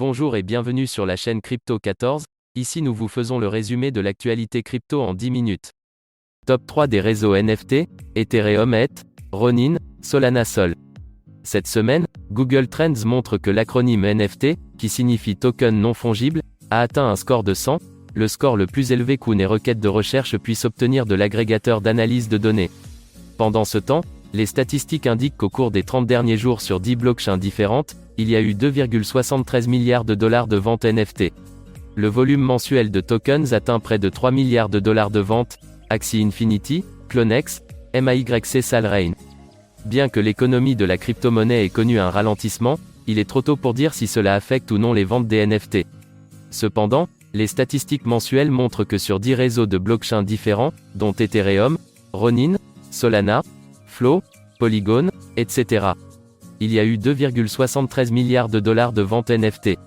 Bonjour et bienvenue sur la chaîne Crypto 14, ici nous vous faisons le résumé de l'actualité crypto en 10 minutes. Top 3 des réseaux NFT, Ethereum et Ronin, Solana Sol. Cette semaine, Google Trends montre que l'acronyme NFT, qui signifie token non fongible, a atteint un score de 100, le score le plus élevé qu'une requête de recherche puisse obtenir de l'agrégateur d'analyse de données. Pendant ce temps, les statistiques indiquent qu'au cours des 30 derniers jours sur 10 blockchains différentes, il y a eu 2,73 milliards de dollars de ventes NFT. Le volume mensuel de tokens atteint près de 3 milliards de dollars de ventes, Axie Infinity, Clonex, MAYC Salrein. Bien que l'économie de la crypto-monnaie ait connu un ralentissement, il est trop tôt pour dire si cela affecte ou non les ventes des NFT. Cependant, les statistiques mensuelles montrent que sur 10 réseaux de blockchains différents, dont Ethereum, Ronin, Solana, Flow, Polygon, etc., il y a eu 2,73 milliards de dollars de ventes NFT.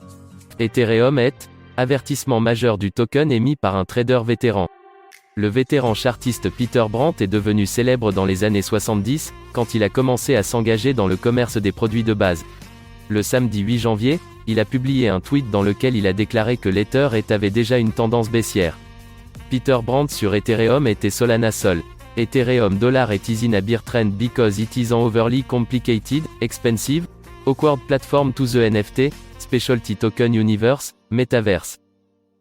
Ethereum est avertissement majeur du token émis par un trader vétéran. Le vétéran chartiste Peter Brandt est devenu célèbre dans les années 70, quand il a commencé à s'engager dans le commerce des produits de base. Le samedi 8 janvier, il a publié un tweet dans lequel il a déclaré que l'Ether avait déjà une tendance baissière. Peter Brandt sur Ethereum était Solana Sol. Ethereum dollar is in a bear trend because it is an overly complicated, expensive, awkward platform to the NFT, specialty token universe, metaverse.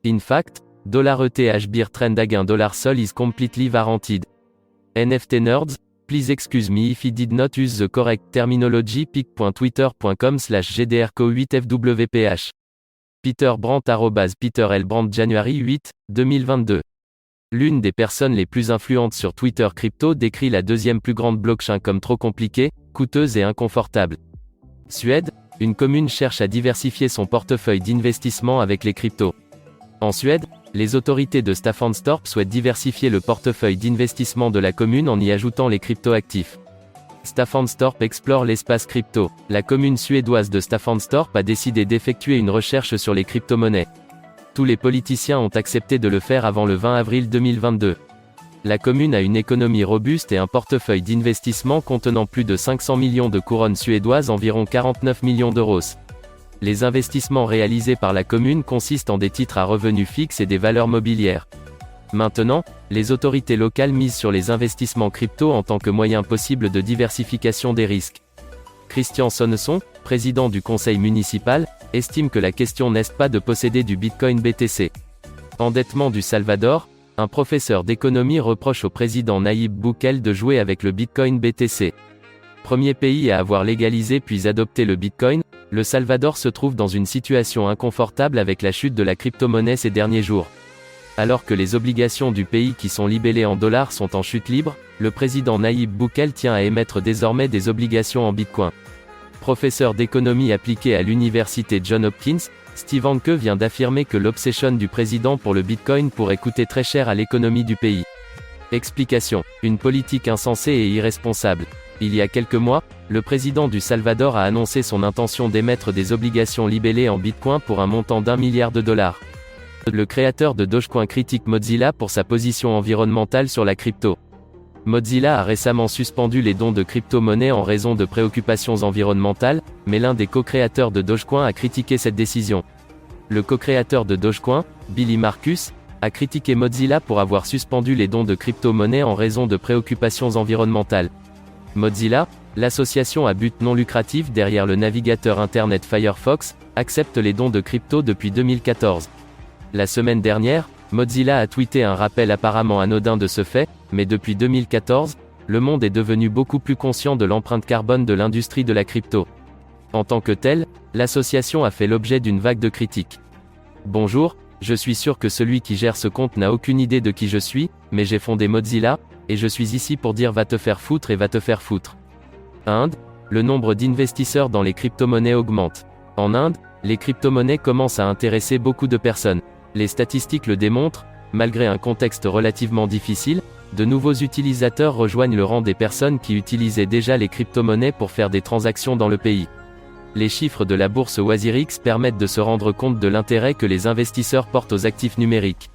In fact, $ETH bear trend again $Sol is completely warranted. NFT nerds, please excuse me if I did not use the correct terminology. pic.twitter.com/gdrco8fwph. Peter Brandt @Peter L. Brandt January 8, 2022. L'une des personnes les plus influentes sur Twitter crypto décrit la deuxième plus grande blockchain comme trop compliquée, coûteuse et inconfortable. Suède, une commune cherche à diversifier son portefeuille d'investissement avec les cryptos. En Suède, les autorités de Staffanstorp souhaitent diversifier le portefeuille d'investissement de la commune en y ajoutant les crypto-actifs. Staffanstorp explore l'espace crypto. La commune suédoise de Staffanstorp a décidé d'effectuer une recherche sur les crypto-monnaies. Tous les politiciens ont accepté de le faire avant le 20 avril 2022. La commune a une économie robuste et un portefeuille d'investissement contenant plus de 500 millions de couronnes suédoises, environ 49 millions d'euros. Les investissements réalisés par la commune consistent en des titres à revenus fixes et des valeurs mobilières. Maintenant, les autorités locales misent sur les investissements crypto en tant que moyen possible de diversification des risques. Christian Sonneson, président du conseil municipal, estime que la question n'est pas de posséder du Bitcoin BTC. Endettement du Salvador, un professeur d'économie reproche au président Nayib Bukele de jouer avec le Bitcoin BTC. Premier pays à avoir légalisé puis adopté le Bitcoin, le Salvador se trouve dans une situation inconfortable avec la chute de la crypto-monnaie ces derniers jours. Alors que les obligations du pays qui sont libellées en dollars sont en chute libre, le président Nayib Bukele tient à émettre désormais des obligations en Bitcoin. Professeur d'économie appliquée à l'université Johns Hopkins, Steve Hanke vient d'affirmer que l'obsession du président pour le Bitcoin pourrait coûter très cher à l'économie du pays. Explication: une politique insensée et irresponsable. Il y a quelques mois, le président du Salvador a annoncé son intention d'émettre des obligations libellées en Bitcoin pour un montant d'1 milliard de dollars. Le créateur de Dogecoin critique Mozilla pour sa position environnementale sur la crypto. Mozilla a récemment suspendu les dons de crypto-monnaies en raison de préoccupations environnementales, mais l'un des co-créateurs de Dogecoin a critiqué cette décision. Le co-créateur de Dogecoin, Billy Marcus, a critiqué Mozilla pour avoir suspendu les dons de crypto-monnaies en raison de préoccupations environnementales. Mozilla, l'association à but non lucratif derrière le navigateur Internet Firefox, accepte les dons de crypto depuis 2014. La semaine dernière, Mozilla a tweeté un rappel apparemment anodin de ce fait, mais depuis 2014, le monde est devenu beaucoup plus conscient de l'empreinte carbone de l'industrie de la crypto. En tant que telle, l'association a fait l'objet d'une vague de critiques. Bonjour, je suis sûr que celui qui gère ce compte n'a aucune idée de qui je suis, mais j'ai fondé Mozilla, et je suis ici pour dire va te faire foutre et va te faire foutre. Inde, le nombre d'investisseurs dans les crypto-monnaies augmente. En Inde, les crypto-monnaies commencent à intéresser beaucoup de personnes. Les statistiques le démontrent, malgré un contexte relativement difficile, de nouveaux utilisateurs rejoignent le rang des personnes qui utilisaient déjà les crypto-monnaies pour faire des transactions dans le pays. Les chiffres de la bourse WazirX permettent de se rendre compte de l'intérêt que les investisseurs portent aux actifs numériques.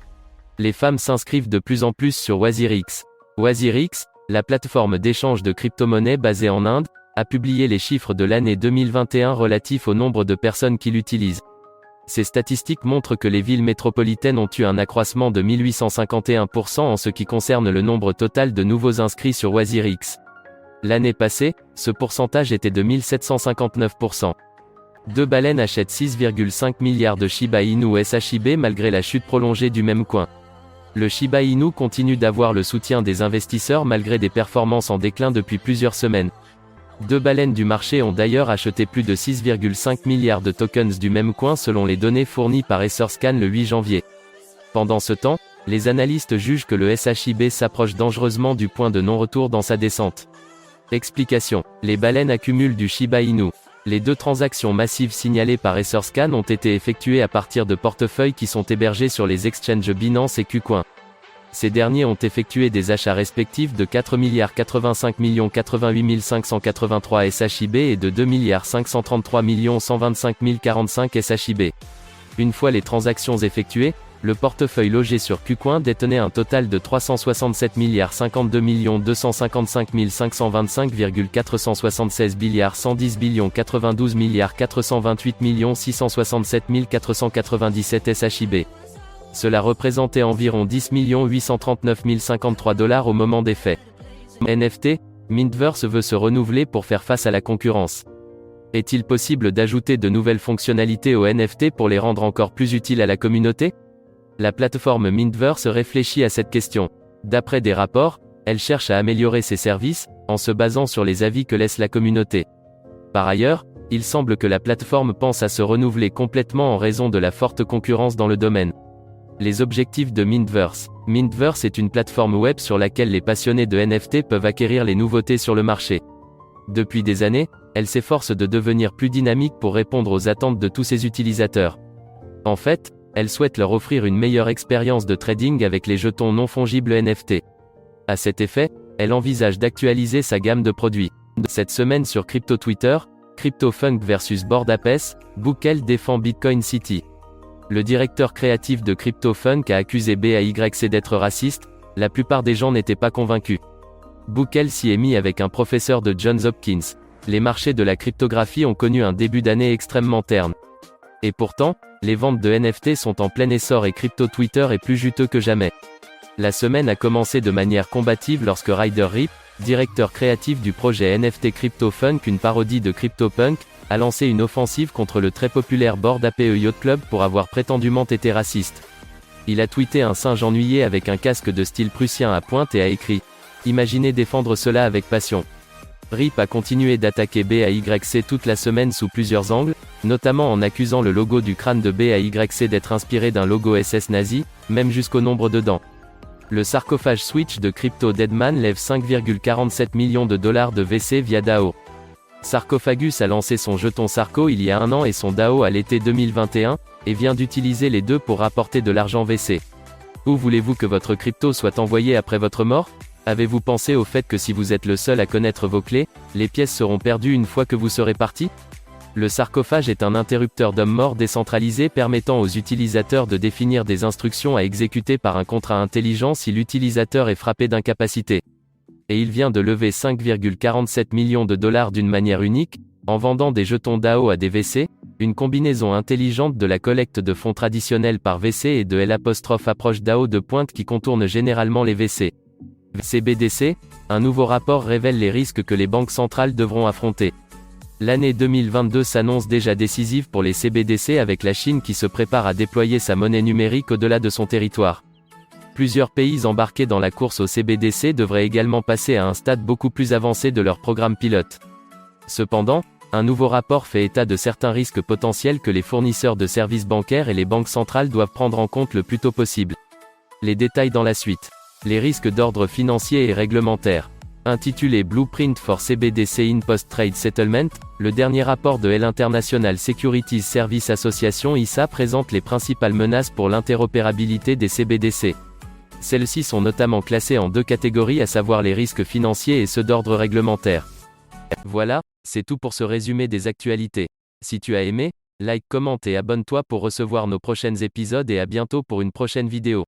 Les femmes s'inscrivent de plus en plus sur WazirX. WazirX, la plateforme d'échange de crypto-monnaies basée en Inde, a publié les chiffres de l'année 2021 relatifs au nombre de personnes qui l'utilisent. Ces statistiques montrent que les villes métropolitaines ont eu un accroissement de 1851% en ce qui concerne le nombre total de nouveaux inscrits sur WazirX. L'année passée, ce pourcentage était de 1759%. Deux baleines achètent 6,5 milliards de Shiba Inu SHIB malgré la chute prolongée du même coin. Le Shiba Inu continue d'avoir le soutien des investisseurs malgré des performances en déclin depuis plusieurs semaines. Deux baleines du marché ont d'ailleurs acheté plus de 6,5 milliards de tokens du même coin selon les données fournies par EtherScan le 8 janvier. Pendant ce temps, les analystes jugent que le SHIB s'approche dangereusement du point de non-retour dans sa descente. Explication. Les baleines accumulent du Shiba Inu. Les deux transactions massives signalées par EtherScan ont été effectuées à partir de portefeuilles qui sont hébergés sur les exchanges Binance et KuCoin. Ces derniers ont effectué des achats respectifs de 4 85 88 583 SHIB et de 2 533 125 045 SHIB. Une fois les transactions effectuées, le portefeuille logé sur KuCoin détenait un total de 367 52 255 525,476 110 92 428 667 497 SHIB. Cela représentait environ 10 839 053 $ au moment des faits. NFT, Mintverse veut se renouveler pour faire face à la concurrence. Est-il possible d'ajouter de nouvelles fonctionnalités aux NFT pour les rendre encore plus utiles à la communauté? La plateforme Mintverse réfléchit à cette question. D'après des rapports, elle cherche à améliorer ses services, en se basant sur les avis que laisse la communauté. Par ailleurs, il semble que la plateforme pense à se renouveler complètement en raison de la forte concurrence dans le domaine. Les objectifs de Mintverse. Mintverse est une plateforme web sur laquelle les passionnés de NFT peuvent acquérir les nouveautés sur le marché. Depuis des années, elle s'efforce de devenir plus dynamique pour répondre aux attentes de tous ses utilisateurs. En fait, elle souhaite leur offrir une meilleure expérience de trading avec les jetons non fongibles NFT. À cet effet, elle envisage d'actualiser sa gamme de produits. Cette semaine sur Crypto Twitter, CryptoFunk vs Bored Apes, Bukele défend Bitcoin City. Le directeur créatif de CryptoFunk a accusé BAYC d'être raciste, la plupart des gens n'étaient pas convaincus. Bukele s'y est mis avec un professeur de Johns Hopkins. Les marchés de la cryptographie ont connu un début d'année extrêmement terne. Et pourtant, les ventes de NFT sont en plein essor et Crypto Twitter est plus juteux que jamais. La semaine a commencé de manière combative lorsque Ryder Rip, directeur créatif du projet NFT CryptoFunk, une parodie de CryptoPunk, a lancé une offensive contre le très populaire Bored Ape Yacht Club pour avoir prétendument été raciste. Il a tweeté un singe ennuyé avec un casque de style prussien à pointe et a écrit « Imaginez défendre cela avec passion ». Rip a continué d'attaquer BAYC toute la semaine sous plusieurs angles, notamment en accusant le logo du crâne de BAYC d'être inspiré d'un logo SS nazi, même jusqu'au nombre de dents. Le sarcophage Switch de Crypto Deadman lève 5,47 millions de dollars de VC via DAO. Sarcophagus a lancé son jeton Sarco il y a un an et son DAO à l'été 2021, et vient d'utiliser les deux pour rapporter de l'argent VC. Où voulez-vous que votre crypto soit envoyé après votre mort? Avez-vous pensé au fait que si vous êtes le seul à connaître vos clés, les pièces seront perdues une fois que vous serez parti? Le sarcophage est un interrupteur d'homme mort décentralisé permettant aux utilisateurs de définir des instructions à exécuter par un contrat intelligent si l'utilisateur est frappé d'incapacité. Et il vient de lever 5,47 millions de dollars d'une manière unique, en vendant des jetons DAO à des VC, une combinaison intelligente de la collecte de fonds traditionnels par VC et de l'approche DAO de pointe qui contourne généralement les VC. CBDC, un nouveau rapport révèle les risques que les banques centrales devront affronter. L'année 2022 s'annonce déjà décisive pour les CBDC avec la Chine qui se prépare à déployer sa monnaie numérique au-delà de son territoire. Plusieurs pays embarqués dans la course au CBDC devraient également passer à un stade beaucoup plus avancé de leur programme pilote. Cependant, un nouveau rapport fait état de certains risques potentiels que les fournisseurs de services bancaires et les banques centrales doivent prendre en compte le plus tôt possible. Les détails dans la suite. Les risques d'ordre financier et réglementaire. Intitulé Blueprint for CBDC in Post-Trade Settlement, le dernier rapport de l'International Securities Service Association ISA présente les principales menaces pour l'interopérabilité des CBDC. Celles-ci sont notamment classées en deux catégories, à savoir les risques financiers et ceux d'ordre réglementaire. Voilà, c'est tout pour ce résumé des actualités. Si tu as aimé, like, commente et abonne-toi pour recevoir nos prochains épisodes et à bientôt pour une prochaine vidéo.